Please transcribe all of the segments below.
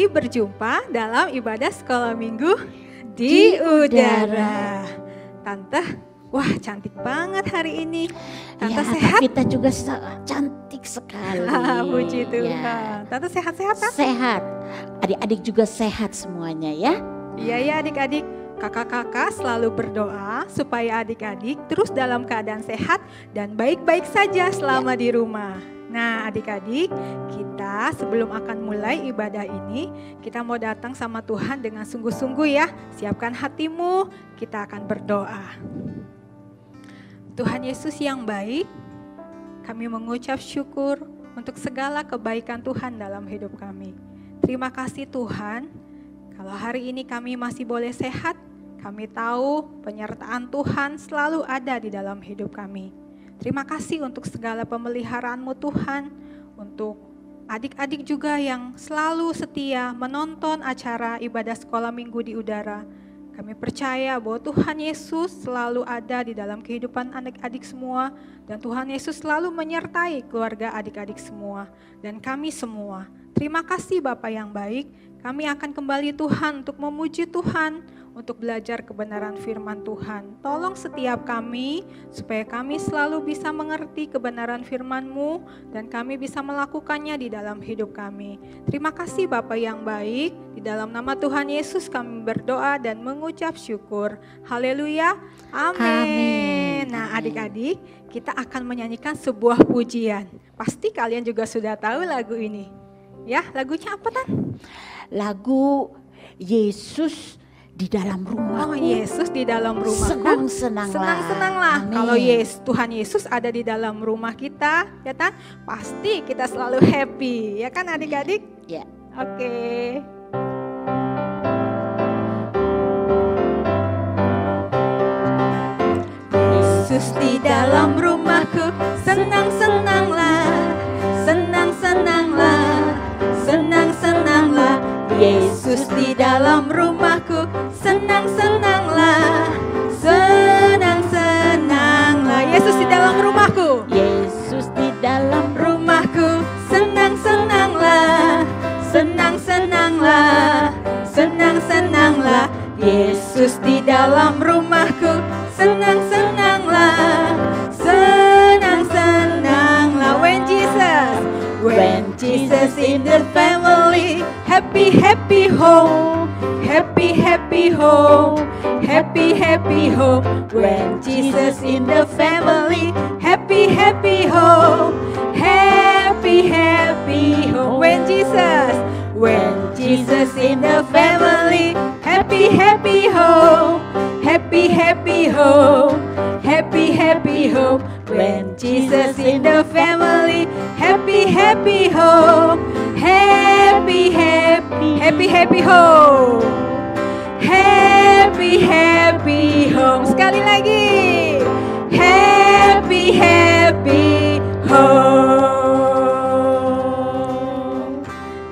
kembali berjumpa dalam ibadah sekolah minggu di udara. Tante, wah cantik banget hari ini. Tante Ya, sehat? kita juga cantik sekali. Puji Tuhan. Ya. Tante sehat-sehat kan? Sehat. Adik-adik juga sehat semuanya ya. Iya ya adik-adik. Kakak-kakak selalu berdoa supaya adik-adik terus dalam keadaan sehat dan baik-baik saja selama di rumah. Nah adik-adik, kita sebelum akan mulai ibadah ini, kita mau datang sama Tuhan dengan sungguh-sungguh ya. Siapkan hatimu, kita akan berdoa. Tuhan Yesus yang baik, kami mengucap syukur untuk segala kebaikan Tuhan dalam hidup kami. Terima kasih Tuhan, kalau hari ini kami masih boleh sehat, kami tahu penyertaan Tuhan selalu ada di dalam hidup kami. Terima kasih untuk segala pemeliharaan-Mu Tuhan, untuk adik-adik juga yang selalu setia menonton acara ibadah sekolah minggu di udara. Kami percaya bahwa Tuhan Yesus selalu ada di dalam kehidupan adik-adik semua, dan Tuhan Yesus selalu menyertai keluarga adik-adik semua, dan kami semua. Terima kasih Bapa yang baik, kami akan kembali Tuhan untuk memuji Tuhan, untuk belajar kebenaran firman Tuhan. Tolong setiap kami, supaya kami selalu bisa mengerti kebenaran firman-Mu, dan kami bisa melakukannya di dalam hidup kami. Terima kasih Bapa yang baik, di dalam nama Tuhan Yesus kami berdoa dan mengucap syukur. Haleluya, amin. Nah adik-adik, kita akan menyanyikan sebuah pujian. Pasti kalian juga sudah tahu lagu ini. Ya, lagunya apa Tan? Lagu Yesus di dalam rumah. Oh Yesus di dalam rumah. Senang-senanglah. Senang-senanglah. Amin. Kalau Tuhan Yesus ada di dalam rumah kita, ya kan? Pasti kita selalu happy, ya kan adik-adik? Ya. Oke. Yesus di dalam rumahku, senang-senanglah, senang-senanglah, senang-senanglah. Yesus di dalam rumahku, senang-senanglah, senang-senanglah. Yesus di dalam rumahku, Yesus di dalam rumahku, senang-senanglah, senang-senanglah, senang-senanglah. Yesus di dalam rumahku, senang-senanglah, senang-senanglah. When Jesus in the family, happy happy home, happy happy home, happy happy home. When Jesus in the family, happy happy home, happy happy home. When Jesus in the family, happy happy home, happy happy home, happy happy home. When Jesus in the family, happy happy home, happy happy happy happy home, happy happy home. Sekali lagi, happy happy home.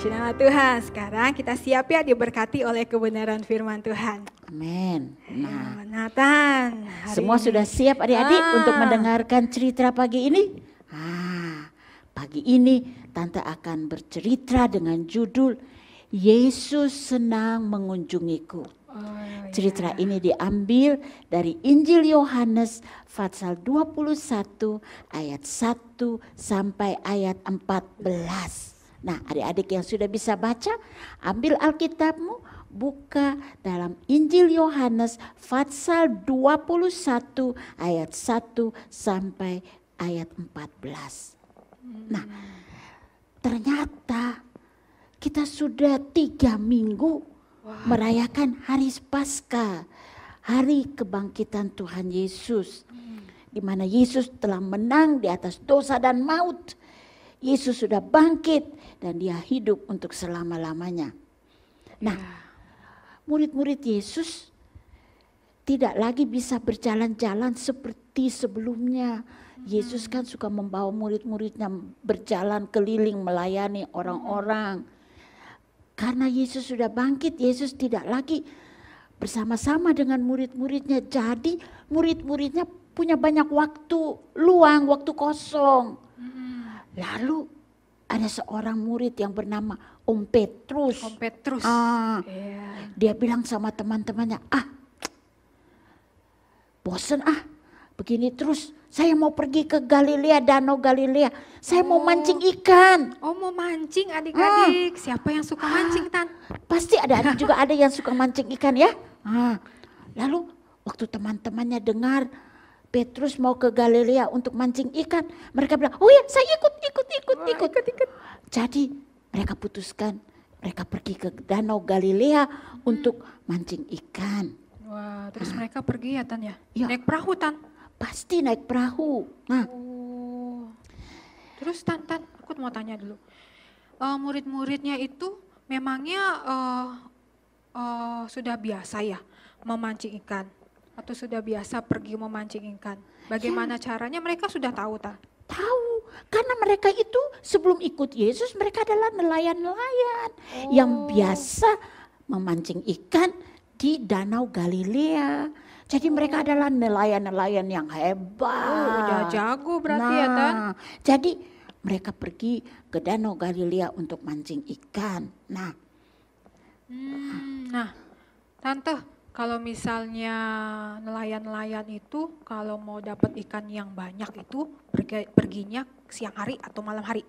Cinta Tuhan, sekarang kita siap ya diberkati oleh kebenaran firman Tuhan. Amin. Nah, Nathan, semua sudah siap adik-adik untuk mendengarkan cerita pagi ini? Pagi ini Tante akan bercerita dengan judul Yesus senang mengunjungiku. Cerita ini diambil dari Injil Yohanes pasal 21 ayat 1 sampai ayat 14. Nah, adik-adik yang sudah bisa baca, ambil Alkitabmu, buka dalam Injil Yohanes pasal 21 ayat 1 sampai ayat 14. Nah, ternyata kita sudah 3 minggu merayakan hari Paskah, hari kebangkitan Tuhan Yesus, di mana Yesus telah menang di atas dosa dan maut. Yesus sudah bangkit dan dia hidup untuk selama-lamanya. Nah, murid-murid Yesus tidak lagi bisa berjalan-jalan seperti sebelumnya. Yesus kan suka membawa murid-muridnya berjalan keliling melayani orang-orang. Karena Yesus sudah bangkit, Yesus tidak lagi bersama-sama dengan murid-muridnya. Jadi murid-muridnya punya banyak waktu luang, waktu kosong. Lalu ada seorang murid yang bernama Om Petrus. Om Petrus. Iya. Dia bilang sama teman-temannya, bosen begini terus. Saya mau pergi ke Galilea, Danau Galilea. Saya mau mancing ikan. Oh, mau mancing adik-adik. Siapa yang suka mancing, Tan? Pasti ada juga ada yang suka mancing ikan ya. Lalu waktu teman-temannya dengar Petrus mau ke Galilea untuk mancing ikan, mereka bilang, oh ya saya ikut. Jadi mereka putuskan, mereka pergi ke Danau Galilea untuk mancing ikan. Wah, terus mereka pergi ya, Tan ya? Ya. Naik perahu, Tan? Pasti naik perahu. Nah, terus Tan, aku mau tanya dulu. Murid-muridnya itu memangnya sudah biasa ya memancing ikan? Atau sudah biasa pergi memancing ikan? Bagaimana caranya? Mereka sudah tahu, Tan? tahu, karena mereka itu sebelum ikut Yesus mereka adalah nelayan-nelayan yang biasa memancing ikan di Danau Galilea. Jadi mereka adalah nelayan-nelayan yang hebat. Udah jago berarti ya, Tan? Jadi mereka pergi ke Danau Galilea untuk mancing ikan. Nah, Tante, kalau misalnya nelayan-nelayan itu kalau mau dapat ikan yang banyak itu perginya siang hari atau malam hari?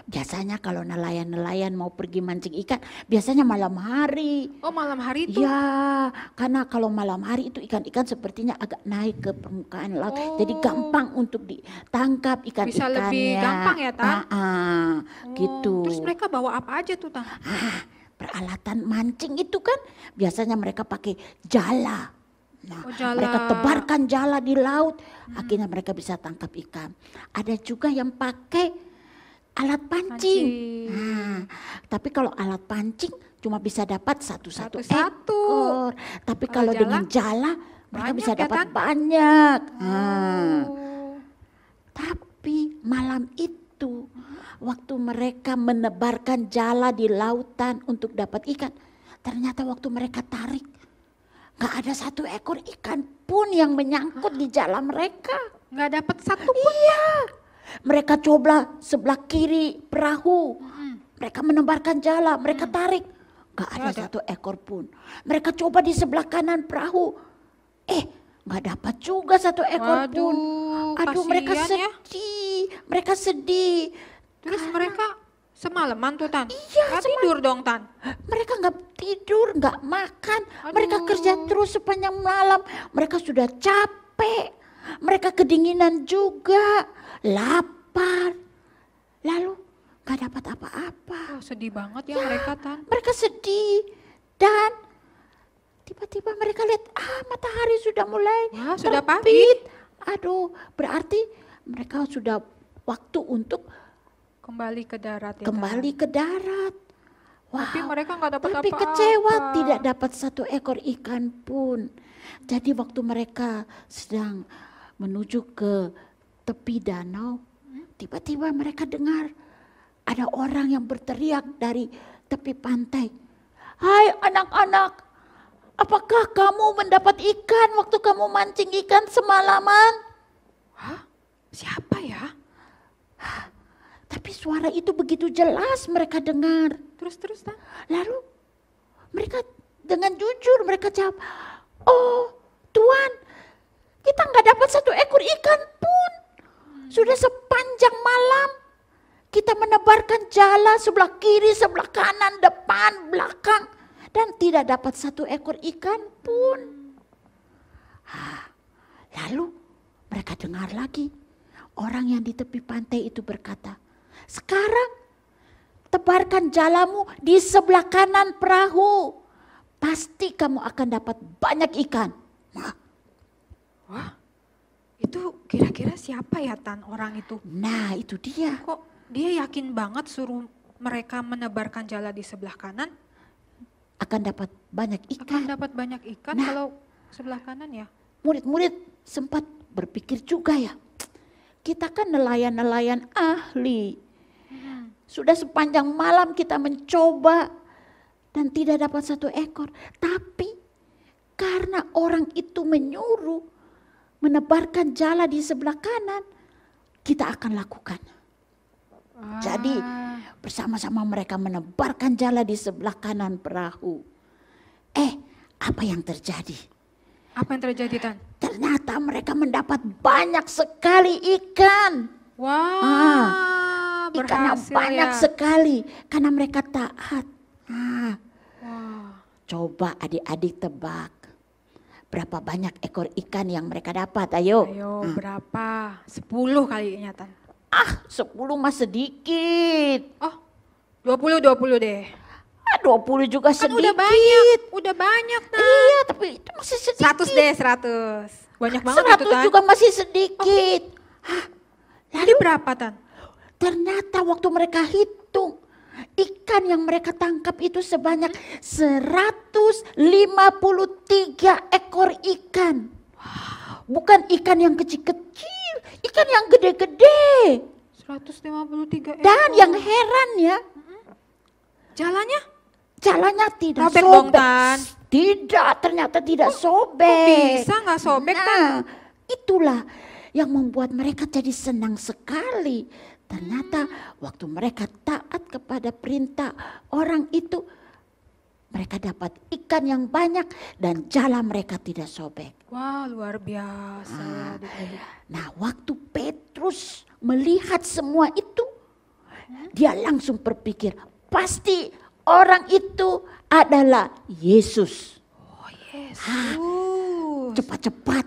biasanya kalau nelayan-nelayan mau pergi mancing ikan, biasanya malam hari. Oh, malam hari itu? Ya, karena kalau malam hari itu ikan-ikan sepertinya agak naik ke permukaan laut. Jadi gampang untuk ditangkap ikan-ikannya. Bisa lebih gampang ya, Tan? Gitu. Terus mereka bawa apa aja tuh, Tan? Peralatan mancing itu kan biasanya mereka pakai jala. Nah, jala. mereka tebarkan jala di laut, akhirnya mereka bisa tangkap ikan. Ada juga yang pakai alat pancing. Nah, tapi kalau alat pancing cuma bisa dapat satu ekor. Tapi kalau dengan jala mereka bisa dapat banyak. Tapi malam itu waktu mereka menebarkan jala di lautan untuk dapat ikan, ternyata waktu mereka tarik gak ada satu ekor ikan pun yang menyangkut di jala mereka. Gak dapat satu pun? Iya. Mereka coba sebelah kiri perahu, mereka menebarkan jala, mereka tarik, gak ada satu ekor pun. Mereka coba di sebelah kanan perahu, gak dapat juga satu ekor pun. Aduh, mereka sedih, mereka sedih. Terus mereka semalaman tuh, Tan? Iya, gak tidur dong, Tan? Mereka gak tidur, gak makan, mereka kerja terus sepanjang malam. Mereka sudah capek, mereka kedinginan juga, lapar, lalu gak dapat apa-apa. Sedih banget ya mereka, Tan. Mereka sedih dan tiba-tiba mereka lihat matahari sudah mulai sudah terbit. pagi. Aduh, berarti mereka sudah waktu untuk kembali ke darat. Kembali ke darat. Tapi mereka gak dapat tapi apa-apa. kecewa tidak dapat satu ekor ikan pun. Jadi waktu mereka sedang menuju ke tepi danau, tiba-tiba mereka dengar ada orang yang berteriak dari tepi pantai. Hai anak-anak, apakah kamu mendapat ikan waktu kamu mancing ikan semalaman? Siapa ya? Tapi suara itu begitu jelas mereka dengar. Terus, Tan? Lalu mereka dengan jujur mereka jawab, oh Tuhan, kita nggak dapat satu ekor ikan pun. Sudah sepanjang malam kita menebarkan jala sebelah kiri, sebelah kanan, depan, belakang. Dan tidak dapat satu ekor ikan pun. Lalu mereka dengar lagi. Orang yang di tepi pantai itu berkata, sekarang tebarkan jalamu di sebelah kanan perahu. Pasti kamu akan dapat banyak ikan. Wah, itu kira-kira siapa ya, Tan, orang itu? Nah, itu dia. Kok dia yakin banget suruh mereka menebarkan jala di sebelah kanan? Akan dapat banyak ikan. Akan dapat banyak ikan kalau sebelah kanan ya? Murid-murid sempat berpikir juga ya. Kita kan nelayan-nelayan ahli. Sudah sepanjang malam kita mencoba dan tidak dapat satu ekor. Tapi karena orang itu menyuruh menebarkan jala di sebelah kanan, kita akan lakukan. Jadi bersama-sama mereka menebarkan jala di sebelah kanan perahu. Apa yang terjadi? Apa yang terjadi, Tan? Ternyata mereka mendapat banyak sekali ikan. Wah, Ikan yang berhasil banyak ya. sekali karena mereka taat. Wah, Coba adik-adik tebak. Berapa banyak ekor ikan yang mereka dapat? Ayo. ayo berapa? 10 kayaknya, Tan. 10 mah sedikit. Oh, 20 deh. 20 juga Kan sedikit. udah banyak, Tan. Iya, tapi itu masih sedikit. 100 deh, 100. Banyak banget 100 itu, Tan. juga masih sedikit. Jadi berapa, Tan? Ternyata waktu mereka hitung, ikan yang mereka tangkap itu sebanyak 153 ekor ikan. Bukan ikan yang kecil-kecil, ikan yang gede-gede. 153 ekor. Dan yang heran ya, Jalannya tidak robek dong, sobek. Tan. Tidak, ternyata tidak sobek. bisa nggak sobek, Tan? Itulah yang membuat mereka jadi senang sekali. Ternyata waktu mereka taat kepada perintah orang itu, mereka dapat ikan yang banyak dan jala mereka tidak sobek. Wah, luar biasa ya, adik-adik. Nah, waktu Petrus melihat semua itu, dia langsung berpikir, pasti orang itu adalah Yesus. Yesus. Cepat-cepat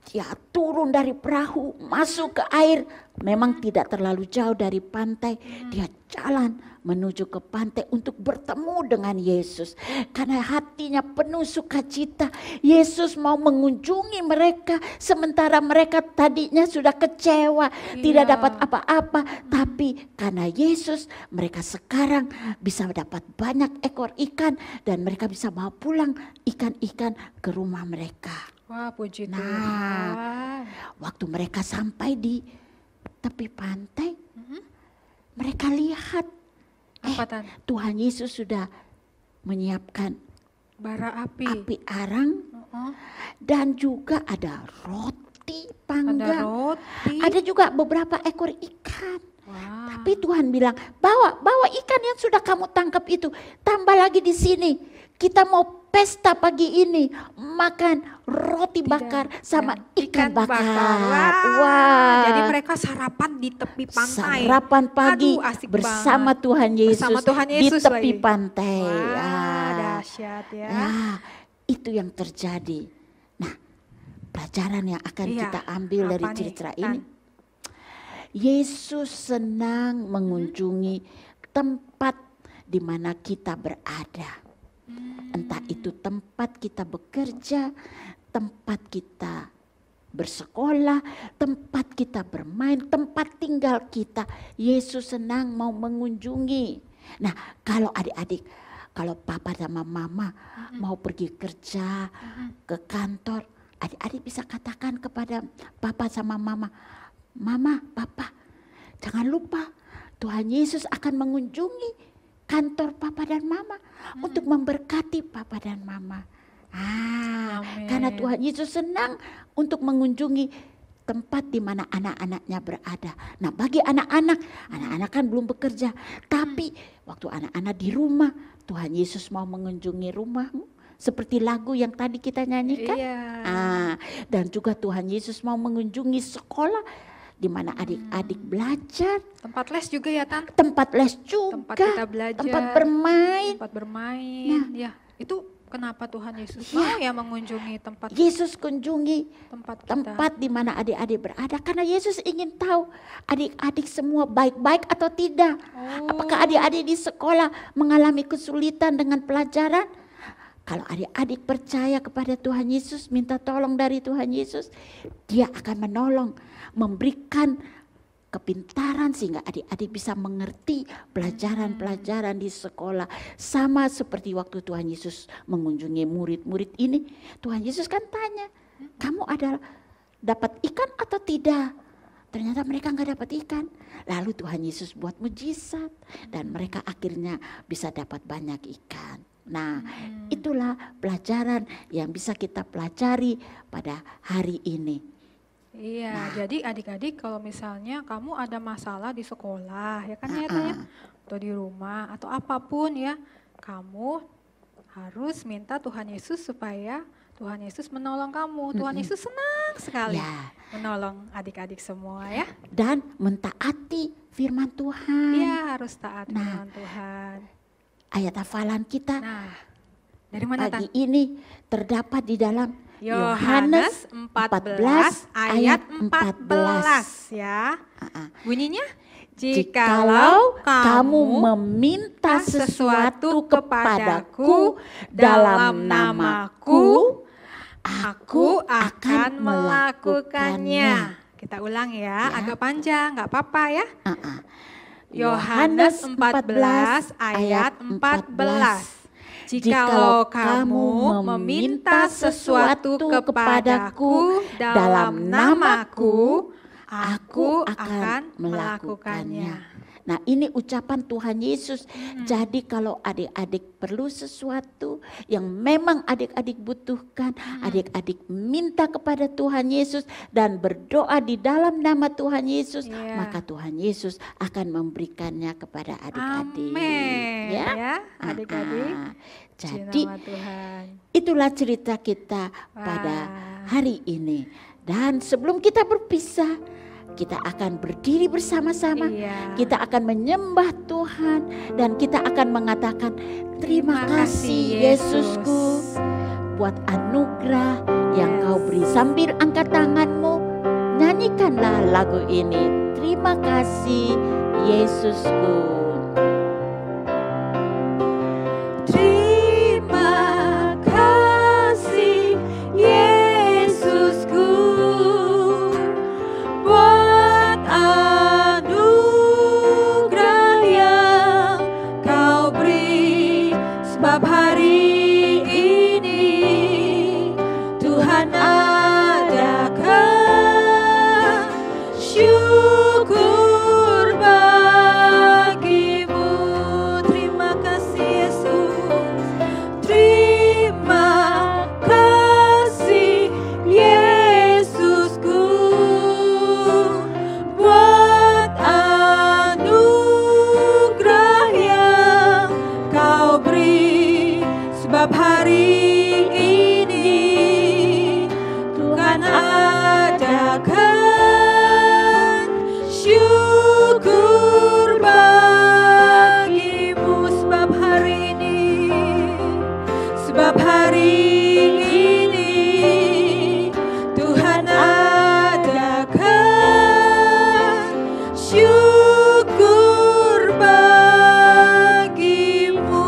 dia turun dari perahu, masuk ke air. Memang tidak terlalu jauh dari pantai. Dia jalan menuju ke pantai untuk bertemu dengan Yesus. Karena hatinya penuh sukacita. Yesus mau mengunjungi mereka. Sementara mereka tadinya sudah kecewa. Tidak dapat apa-apa. Tapi karena Yesus, mereka sekarang bisa dapat banyak ekor ikan. Dan mereka bisa bawa pulang ikan-ikan ke rumah mereka. Wah, puji Nah, Tuhan. waktu mereka sampai di tepi pantai, mereka lihat Apa, Tan? Tuhan Yesus sudah menyiapkan Bara api. api arang dan juga ada roti Ada panggang. roti. Ada juga beberapa ekor ikan. Wah. Tapi Tuhan bilang, bawa ikan yang sudah kamu tangkap itu, tambah lagi di sini. Kita mau pesta pagi ini, makan roti bakar sama ikan bakar. Wah. Jadi mereka sarapan di tepi pantai. Sarapan pagi Aduh, asik bersama banget. Tuhan Yesus, Bersama Tuhan Yesus di tepi lagi. pantai. Wah, dahsyat ya. Nah, itu yang terjadi. Nah, pelajaran yang akan Iya, kita ambil dari apa nih, cerita Tan? ini. Yesus senang mengunjungi tempat di mana kita berada. Entah itu tempat kita bekerja, tempat kita bersekolah, tempat kita bermain, tempat tinggal kita. Yesus senang mau mengunjungi. Nah, kalau adik-adik, kalau papa sama mama mau pergi kerja ke kantor, adik-adik bisa katakan kepada papa sama mama, Mama, papa, jangan lupa Tuhan Yesus akan mengunjungi kantor papa dan mama untuk memberkati papa dan mama. Amin. Karena Tuhan Yesus senang untuk mengunjungi tempat di mana anak-anaknya berada. Nah, bagi anak-anak kan belum bekerja, tapi waktu anak-anak di rumah, Tuhan Yesus mau mengunjungi rumahmu. Seperti lagu yang tadi kita nyanyikan. Iya. Dan juga Tuhan Yesus mau mengunjungi sekolah di mana adik-adik belajar. Tempat les juga ya, Tan? Tempat les juga. Tempat kita belajar. Tempat bermain. Tempat bermain. Ya, itu kenapa Tuhan Yesus mau ya mengunjungi tempat Yesus kunjungi kita? tempat di mana adik-adik berada. Karena Yesus ingin tahu adik-adik semua baik-baik atau tidak. Apakah adik-adik di sekolah mengalami kesulitan dengan pelajaran? Kalau adik-adik percaya kepada Tuhan Yesus, minta tolong dari Tuhan Yesus, Dia akan menolong, memberikan kepintaran sehingga adik-adik bisa mengerti pelajaran-pelajaran di sekolah. Sama seperti waktu Tuhan Yesus mengunjungi murid-murid ini, Tuhan Yesus kan tanya, kamu ada dapat ikan atau tidak? Ternyata mereka nggak dapat ikan. Lalu Tuhan Yesus buat mujizat dan mereka akhirnya bisa dapat banyak ikan. Nah, itulah pelajaran yang bisa kita pelajari pada hari ini. Iya, jadi adik-adik kalau misalnya kamu ada masalah di sekolah, ya kan ya Tanya? atau di rumah atau apapun ya, kamu harus minta Tuhan Yesus supaya Tuhan Yesus menolong kamu. Tuhan Yesus senang sekali Ya. menolong adik-adik semua ya. Dan mentaati firman Tuhan. Iya, harus taat Nah. firman Tuhan. Ayat hafalan kita Nah, dari mana pagi ini terdapat di dalam Yohanes 14 ayat 14 ya. Bunyinya, Jikalau kamu meminta sesuatu kepadaku dalam namaku, aku akan melakukannya. Kita ulang ya, agak panjang, nggak apa-apa ya. Yohanes Yohanes 14 ayat 14. Jikalau kamu meminta sesuatu kepadaku dalam namaku, aku akan melakukannya. Nah, ini ucapan Tuhan Yesus. Jadi kalau adik-adik perlu sesuatu yang memang adik-adik butuhkan, adik-adik minta kepada Tuhan Yesus dan berdoa di dalam nama Tuhan Yesus, maka Tuhan Yesus akan memberikannya kepada adik-adik. Amin. Ya, adik-adik. Jadi Nama Tuhan. itulah cerita kita pada hari ini. Dan sebelum kita berpisah, kita akan berdiri bersama-sama. Iya. Kita akan menyembah Tuhan dan kita akan mengatakan terima kasih Yesusku buat anugerah yang kau beri. Sambil angkat tanganmu, nyanyikanlah lagu ini. Terima kasih Yesusku. Terima kasih Yesusku buat anugerah yang kau beri, sebab hari ini Tuhan adakan syukur bagimu. Terima kasih Yesus, terima kasih Yesusku buat anugerah yang kau beri, sebab hari ini Tuhan adakan syukur bagimu. Sebab hari ini Tuhan adakan syukur bagimu.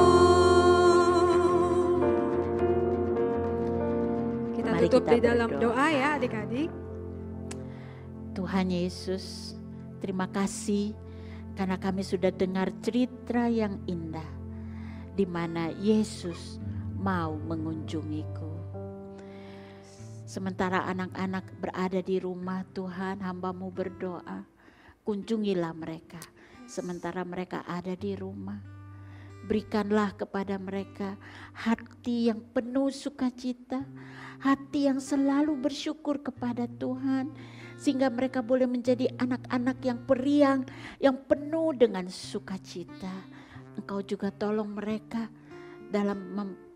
Kita Mari tutup kita di dalam berdoa. doa ya adik-adik. Tuhan Yesus, terima kasih karena kami sudah dengar cerita yang indah di mana Yesus mau mengunjungiku. Sementara anak-anak berada di rumah, Tuhan, hamba-Mu berdoa, kunjungilah mereka. Sementara mereka ada di rumah, berikanlah kepada mereka hati yang penuh sukacita, hati yang selalu bersyukur kepada Tuhan, sehingga mereka boleh menjadi anak-anak yang periang, yang penuh dengan sukacita. Engkau juga tolong mereka dalam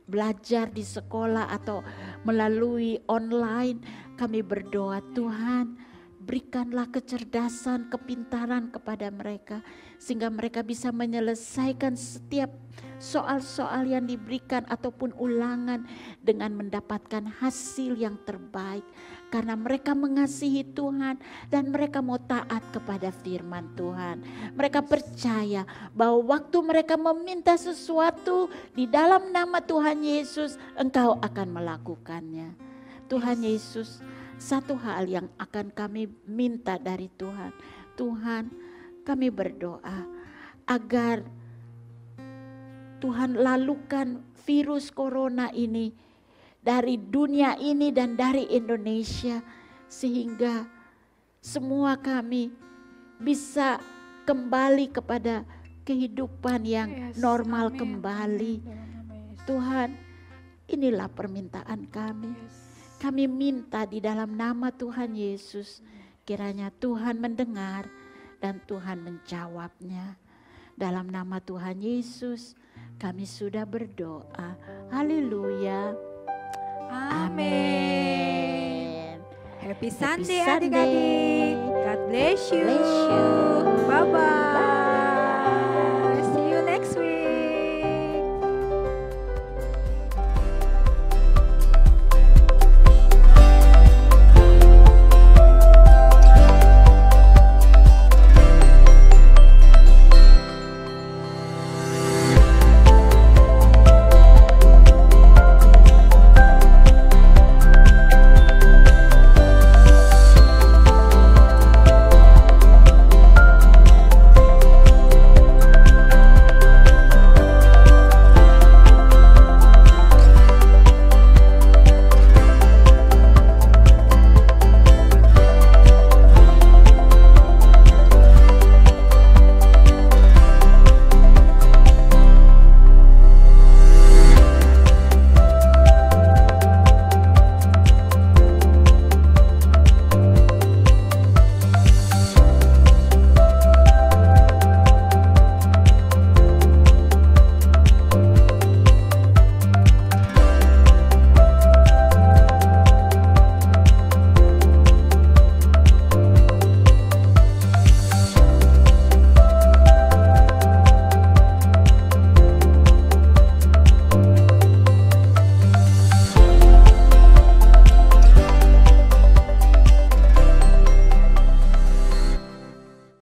belajar di sekolah atau melalui online. Kami berdoa, Tuhan, berikanlah kecerdasan, kepintaran kepada mereka, sehingga mereka bisa menyelesaikan setiap soal-soal yang diberikan ataupun ulangan dengan mendapatkan hasil yang terbaik. Karena mereka mengasihi Tuhan dan mereka mau taat kepada firman Tuhan. Mereka percaya bahwa waktu mereka meminta sesuatu di dalam nama Tuhan Yesus, Engkau akan melakukannya. Tuhan Yesus, satu hal yang akan kami minta dari Tuhan. Tuhan, kami berdoa agar Tuhan lalukan virus corona ini dari dunia ini dan dari Indonesia, sehingga semua kami bisa kembali kepada kehidupan yang normal kembali. Tuhan, inilah permintaan kami. Kami minta di dalam nama Tuhan Yesus, kiranya Tuhan mendengar dan Tuhan menjawabnya. Dalam nama Tuhan Yesus kami sudah berdoa. Haleluya. Amin. Happy Sunday Sunday. adik-adik. God bless you. Bless you. Bye-bye.